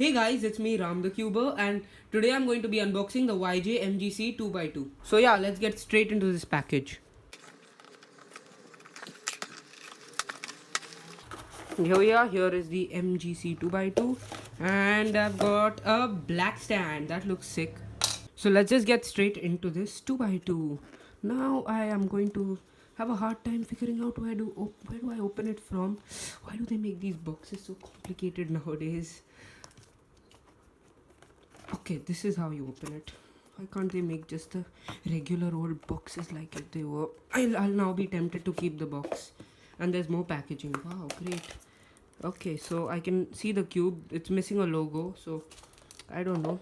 Hey guys, it's me Ram the Cuber, and today I'm going to be unboxing the YJ MGC 2x2. So yeah, let's get straight into this package. Here we are, here is the MGC 2x2, and I've got a black stand, that looks sick. So let's just get straight into this 2x2. Now I am going to have a hard time figuring out where do I open it from. Why do they make these boxes so complicated nowadays? Okay, this is how you open it. Why can't they make just the regular old boxes like if they were? I'll now be tempted to keep the box. And there's more packaging. Wow, great. Okay, so I can see the cube. It's missing a logo, so I don't know.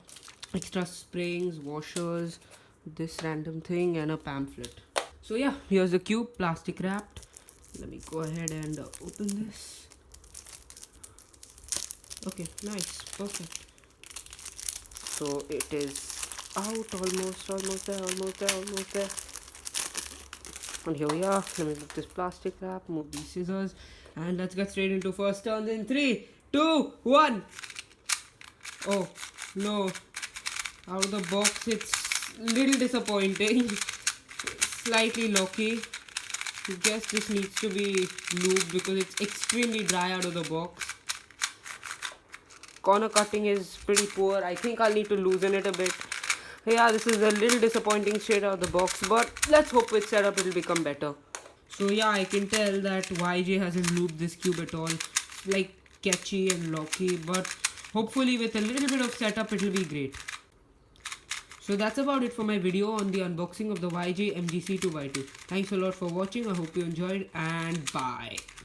Extra springs, washers, this random thing, and a pamphlet. So yeah, here's the cube, plastic wrapped. Let me go ahead and open this. Okay, nice, perfect. So it is out, almost there. And here we are. Let me put this plastic wrap, move these scissors, and let's get straight into first turns in 3, 2, 1. Oh no, out of the box. It's little disappointing. Slightly locky. I guess this needs to be lubed because it's extremely dry out of the box. Corner cutting is pretty poor. I think I'll need to loosen it a bit. Yeah, this is a little disappointing straight out of the box, but let's hope with setup it'll become better. So yeah, I can tell that YJ hasn't lubed this cube at all. It's like catchy and locky, but hopefully with a little bit of setup it'll be great. So that's about it for my video on the unboxing of the YJ MGC 2x2. Thanks a lot for watching. I hope you enjoyed, and bye.